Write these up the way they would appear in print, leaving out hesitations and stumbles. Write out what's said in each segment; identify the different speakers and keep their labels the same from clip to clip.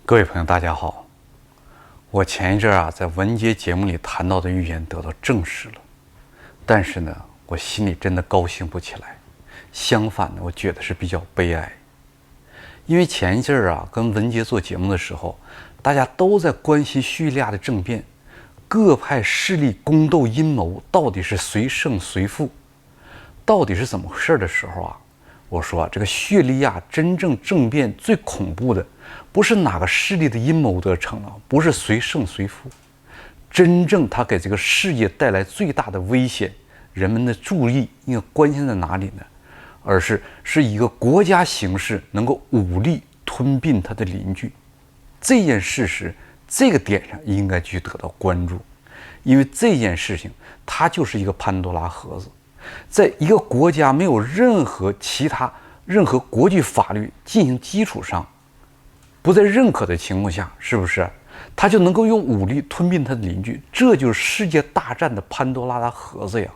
Speaker 1: 各位朋友，大家好。我前一阵在文杰节目里谈到的预言得到证实了，但是呢，我心里真的高兴不起来。相反呢，我觉得是比较悲哀。因为前一阵跟文杰做节目的时候，大家都在关心叙利亚的政变，各派势力宫斗阴谋到底是谁胜谁负，到底是怎么回事的时候我说这个叙利亚真正政变最恐怖的，不是哪个势力的阴谋得逞了，不是谁胜谁负，真正它给这个世界带来最大的危险，人们的注意应该关心在哪里呢？而是一个国家形势能够武力吞并它的邻居，这件事实这个点上应该去得到关注，因为这件事情它就是一个潘多拉盒子。在一个国家没有任何国际法律进行基础上，不在认可的情况下，是不是他就能够用武力吞并他的邻居？这就是世界大战的潘多拉的盒子呀，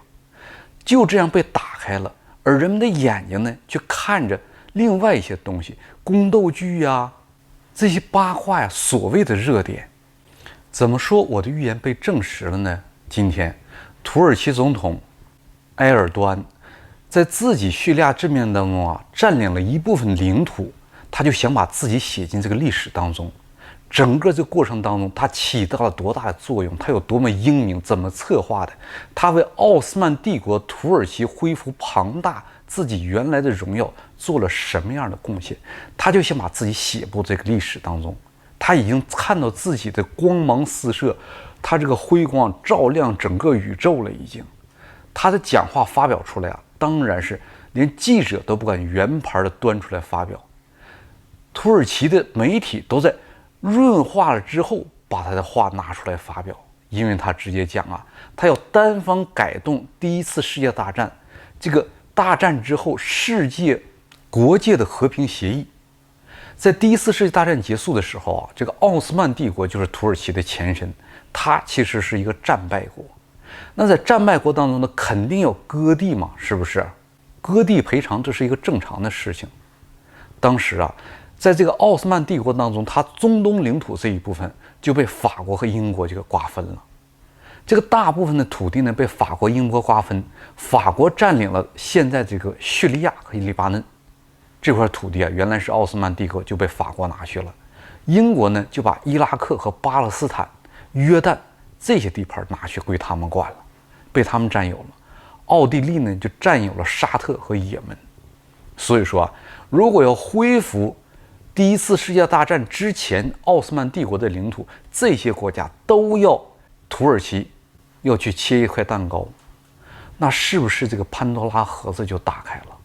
Speaker 1: 就这样被打开了。而人们的眼睛呢，却看着另外一些东西，宫斗剧这些八卦所谓的热点。怎么说我的预言被证实了呢？今天土耳其总统埃尔多安在自己叙利亚政变当中占领了一部分领土，他就想把自己写进这个历史当中。整个这个过程当中，他起到了多大的作用？他有多么英明？怎么策划的？他为奥斯曼帝国土耳其恢复庞大自己原来的荣耀做了什么样的贡献？他就想把自己写入这个历史当中。他已经看到自己的光芒四射，他这个辉光照亮整个宇宙了。已经，他的讲话发表出来当然是连记者都不敢原牌的端出来发表。土耳其的媒体都在润化了之后把他的话拿出来发表，因为他直接讲他要单方改动第一次世界大战这个大战之后世界国界的和平协议。在第一次世界大战结束的时候这个奥斯曼帝国就是土耳其的前身，它其实是一个战败国。那在战败国当中呢，肯定要割地嘛，是不是？割地赔偿这是一个正常的事情。当时在这个奥斯曼帝国当中，它中东领土这一部分就被法国和英国这个瓜分了。这个大部分的土地呢被法国、英国瓜分，法国占领了现在这个叙利亚和黎巴嫩这块土地原来是奥斯曼帝国就被法国拿去了。英国呢就把伊拉克和巴勒斯坦、约旦这些地盘拿去归他们管了，被他们占有了。奥地利呢就占有了沙特和也门。所以说如果要恢复第一次世界大战之前奥斯曼帝国的领土，这些国家都要土耳其要去切一块蛋糕，那是不是这个潘多拉盒子就打开了？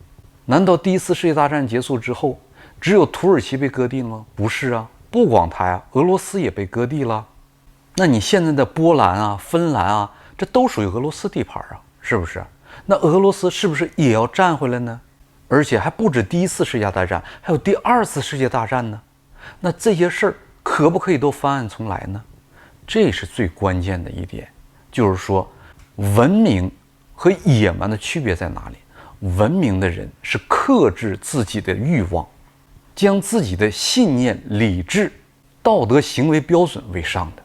Speaker 1: 难道第一次世界大战结束之后只有土耳其被割地了吗？不是不光它俄罗斯也被割地了。那你现在的波兰芬兰这都属于俄罗斯地盘是不是？那俄罗斯是不是也要占回来呢？而且还不止第一次世界大战，还有第二次世界大战呢。那这些事儿可不可以都翻案重来呢？这是最关键的一点，就是说文明和野蛮的区别在哪里？文明的人是克制自己的欲望，将自己的信念、理智、道德行为标准为上的。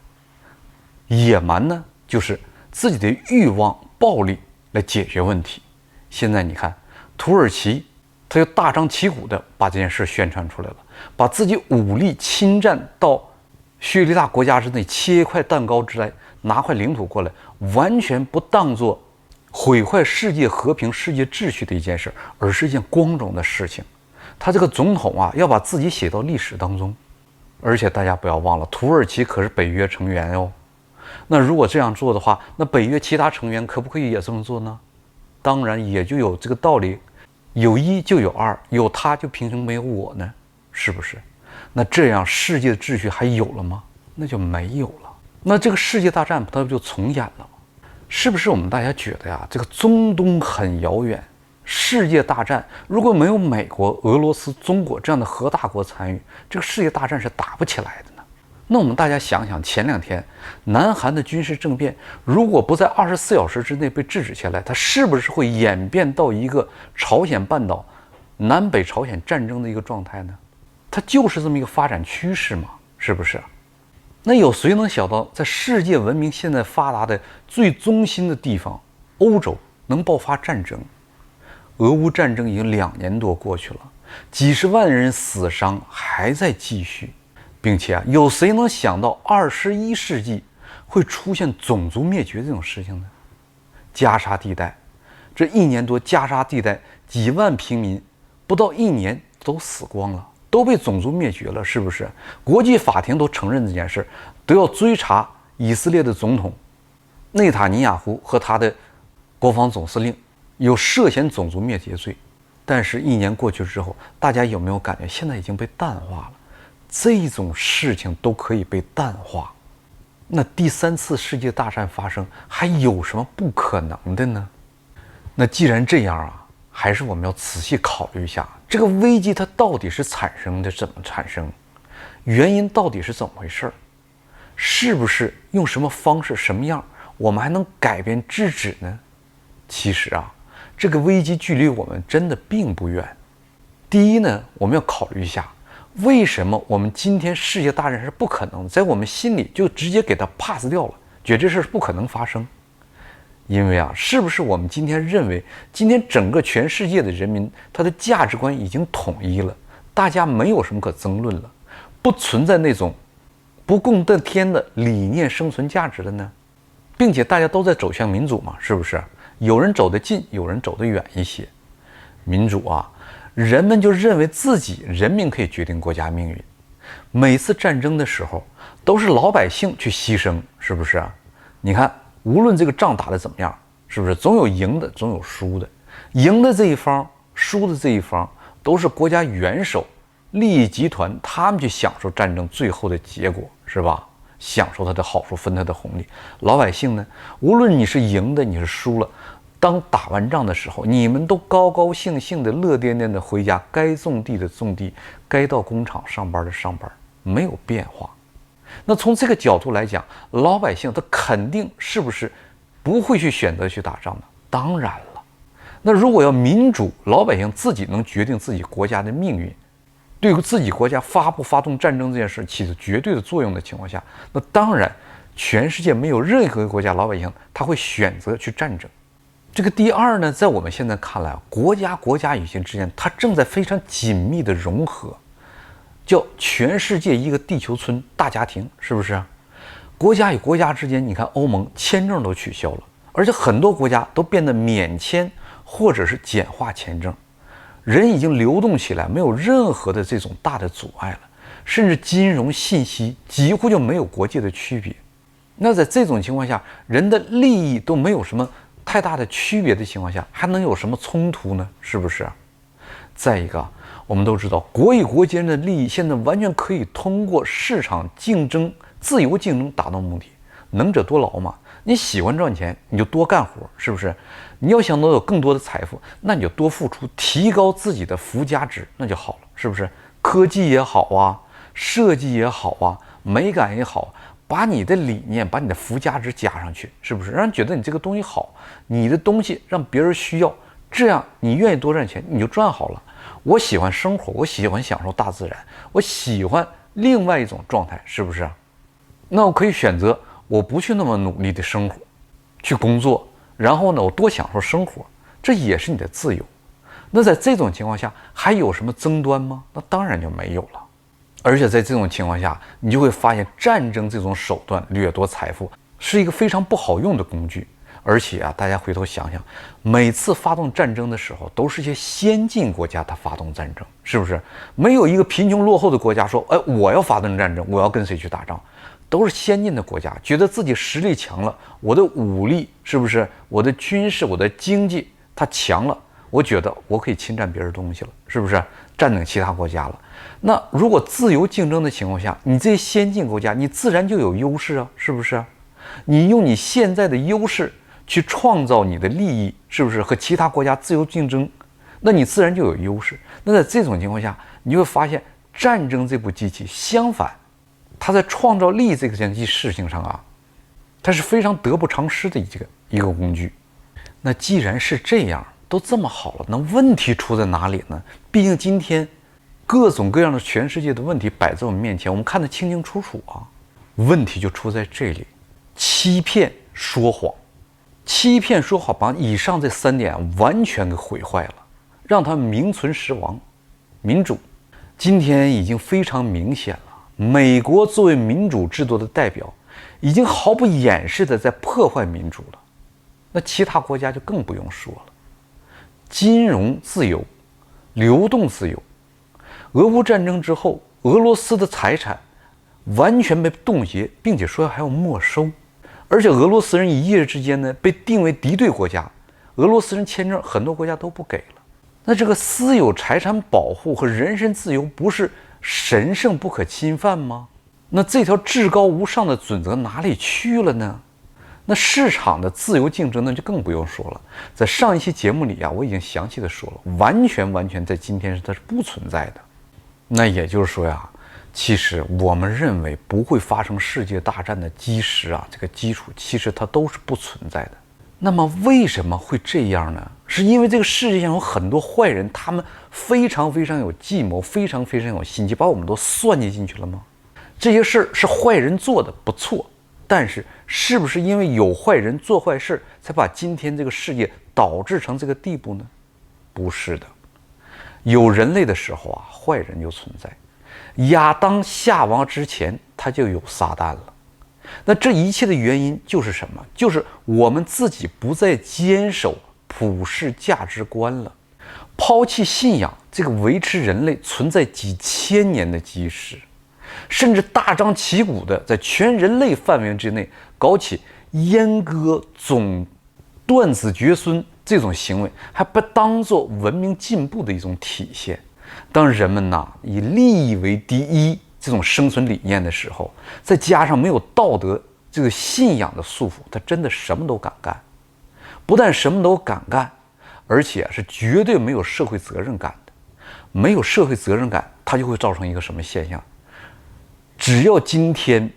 Speaker 1: 野蛮呢，就是自己的欲望、暴力来解决问题。现在你看土耳其他就大张旗鼓的把这件事宣传出来了，把自己武力侵占到叙利亚国家之内，切一块蛋糕之来，拿块领土过来，完全不当作毁坏世界和平、世界秩序的一件事，而是一件光荣的事情。他这个总统要把自己写到历史当中。而且大家不要忘了，土耳其可是北约成员哟。那如果这样做的话，那北约其他成员可不可以也这么做呢？当然也就有这个道理，有一就有二，有他就凭什么没有我呢？是不是？那这样世界的秩序还有了吗？那就没有了。那这个世界大战它不就重演了吗？是不是我们大家觉得这个中东很遥远，世界大战如果没有美国、俄罗斯、中国这样的核大国参与，这个世界大战是打不起来的呢？那我们大家想想，前2天南韩的军事政变，如果不在24小时之内被制止下来，它是不是会演变到一个朝鲜半岛、南北朝鲜战争的一个状态呢？它就是这么一个发展趋势嘛，是不是？那有谁能想到，在世界文明现在发达的最中心的地方，欧洲能爆发战争？俄乌战争已经2年多过去了，几十万人死伤还在继续，并且有谁能想到21世纪会出现种族灭绝这种事情呢？加沙地带，这1年多，加沙地带几万平民不到1年都死光了，都被种族灭绝了，是不是？国际法庭都承认这件事，都要追查以色列的总统内塔尼亚胡和他的国防总司令有涉嫌种族灭绝罪。但是1年过去之后，大家有没有感觉现在已经被淡化了？这种事情都可以被淡化，那第3次世界大战发生还有什么不可能的呢？那既然这样啊，还是我们要仔细考虑一下，这个危机它到底是产生的怎么产生，原因到底是怎么回事，是不是用什么方式什么样我们还能改变制止呢？其实啊，这个危机距离我们真的并不远。第一呢，我们要考虑一下，为什么我们今天世界大战是不可能的，在我们心里就直接给它 pass 掉了，觉得这事不可能发生。因为啊，是不是我们今天认为，今天整个全世界的人民他的价值观已经统一了，大家没有什么可争论了，不存在那种不共戴天的理念生存价值了呢？并且大家都在走向民主嘛，是不是？有人走得近，有人走得远一些。民主啊，人们就认为自己人民可以决定国家命运。每次战争的时候，都是老百姓去牺牲，是不是？你看，无论这个仗打得怎么样，是不是总有赢的，总有输的？赢的这一方，输的这一方，都是国家元首、利益集团，他们去享受战争最后的结果，是吧？享受它的好处，分它的红利。老百姓呢，无论你是赢的，你是输了，当打完仗的时候，你们都高高兴兴的、乐颠颠的回家，该种地的种地，该到工厂上班的上班，没有变化。那从这个角度来讲，老百姓他肯定是不是不会去选择去打仗的？当然了。那如果要民主，老百姓自己能决定自己国家的命运，对自己国家发动战争这件事起着绝对的作用的情况下，那当然全世界没有任何一个国家老百姓他会选择去战争。这个第二呢，在我们现在看来，国家与之间它正在非常紧密的融合，叫全世界一个地球村大家庭，是不是？国家与国家之间，你看欧盟签证都取消了，而且很多国家都变得免签或者是简化签证，人已经流动起来，没有任何的这种大的阻碍了，甚至金融信息几乎就没有国界的区别。那在这种情况下，人的利益都没有什么太大的区别的情况下，还能有什么冲突呢？是不是？再一个，我们都知道，国与国间的利益现在完全可以通过市场竞争、自由竞争达到目的。能者多劳嘛，你喜欢赚钱，你就多干活，是不是？你要想得到有更多的财富，那你就多付出，提高自己的附加值，那就好了，是不是？科技也好啊，设计也好啊，美感也好，把你的理念，把你的附加值加上去，是不是？让人觉得你这个东西好，你的东西让别人需要，这样你愿意多赚钱，你就赚好了。我喜欢生活，我喜欢享受大自然，我喜欢另外一种状态，是不是？那我可以选择我不去那么努力的生活，去工作，然后呢，我多享受生活，这也是你的自由。那在这种情况下，还有什么争端吗？那当然就没有了。而且在这种情况下，你就会发现战争这种手段掠夺财富是一个非常不好用的工具。而且啊，大家回头想想，每次发动战争的时候，都是一些先进国家它发动战争，是不是？没有一个贫穷落后的国家说，我要发动战争，我要跟谁去打仗？都是先进的国家，觉得自己实力强了，我的武力是不是？我的军事，我的经济，它强了，我觉得我可以侵占别人东西了，是不是？占领其他国家了。那如果自由竞争的情况下，你这些先进国家，你自然就有优势啊，是不是？你用你现在的优势去创造你的利益，是不是？和其他国家自由竞争，那你自然就有优势。那在这种情况下，你会发现战争这部机器，相反，它在创造利益这件事情上啊，它是非常得不偿失的一个工具。那既然是这样，都这么好了，那问题出在哪里呢？毕竟今天各种各样的全世界的问题摆在我们面前，我们看得清清楚楚啊。问题就出在这里，欺骗说谎，欺骗说谎把以上这3点完全给毁坏了，让他们名存实亡。民主今天已经非常明显了，美国作为民主制度的代表，已经毫不掩饰的在破坏民主了。那其他国家就更不用说了，金融自由、流动自由。俄乌战争之后，俄罗斯的财产完全被冻结，并且说还要没收，而且俄罗斯人一夜之间呢被定为敌对国家，俄罗斯人签证很多国家都不给了。那这个私有财产保护和人身自由不是神圣不可侵犯吗？那这条至高无上的准则哪里去了呢？那市场的自由竞争呢就更不用说了，在上一期节目里啊，我已经详细的说了，完全在今天它是不存在的。那也就是说呀，其实我们认为不会发生世界大战的基石啊，这个基础其实它都是不存在的。那么为什么会这样呢？是因为这个世界上有很多坏人，他们非常有计谋，非常有心机，把我们都算计进去了吗？这些事儿是坏人做的，不错，但是是不是因为有坏人做坏事，才把今天这个世界导致成这个地步呢？不是的。有人类的时候啊，坏人就存在。亚当夏娃之前，他就有撒旦了。那这一切的原因就是什么？就是我们自己不再坚守普世价值观了，抛弃信仰这个维持人类存在几千年的基石，甚至大张旗鼓的在全人类范围之内搞起阉割、断子绝孙这种行为，还不当作文明进步的一种体现。当人们以利益为第一这种生存理念的时候，再加上没有道德这个信仰的束缚，他真的什么都敢干。不但什么都敢干，而且是绝对没有社会责任感的。没有社会责任感，它就会造成一个什么现象？只要今天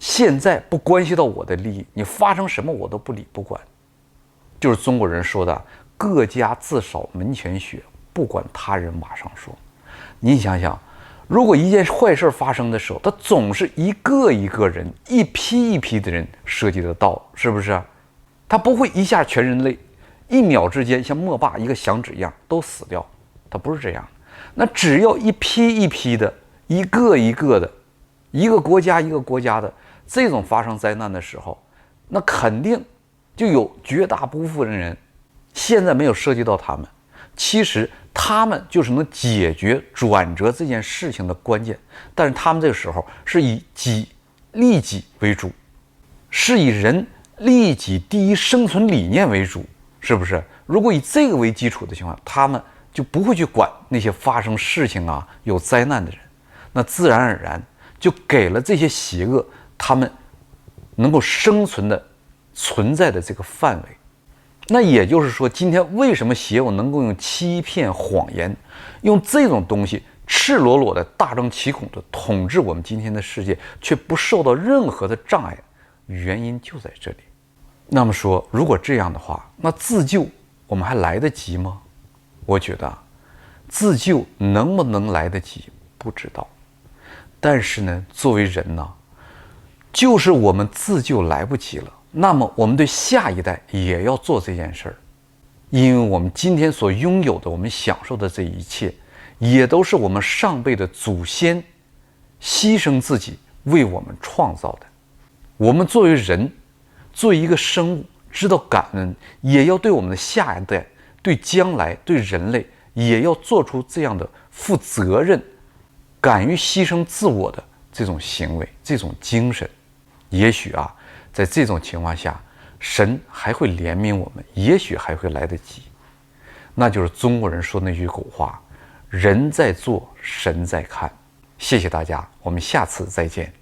Speaker 1: 现在不关系到我的利益，你发生什么我都不理不管。就是中国人说的各家自扫门前雪，不管他人瓦上霜。你想想，如果一件坏事发生的时候，它总是一个人、一批的人涉及得到，是不是？它不会一下全人类1秒之间像灭霸一个响指一样都死掉，它不是这样。那只要一批的、一个的、一个国家的这种发生灾难的时候，那肯定就有绝大部分人现在没有涉及到他们，其实他们就是能解决转折这件事情的关键。但是他们这个时候是以利己为主，是以人利己第一生存理念为主，是不是？如果以这个为基础的情况，他们就不会去管那些发生事情有灾难的人，那自然而然就给了这些邪恶他们能够生存在的这个范围。那也就是说，今天为什么邪恶能够用欺骗、谎言，用这种东西赤裸裸的大张旗鼓的统治我们今天的世界，却不受到任何的障碍？原因就在这里。那么说，如果这样的话，那自救我们还来得及吗？我觉得自救能不能来得及不知道，但是呢，作为人就是我们自救来不及了，那么我们对下一代也要做这件事儿，因为我们今天所拥有的，我们享受的这一切，也都是我们上辈的祖先牺牲自己为我们创造的。我们作为人，作为一个生物，知道感恩，也要对我们的下一代、对将来、对人类，也要做出这样的负责任、敢于牺牲自我的这种行为、这种精神。也许在这种情况下，神还会怜悯我们，也许还会来得及。那就是中国人说那句古话：人在做，神在看。谢谢大家，我们下次再见。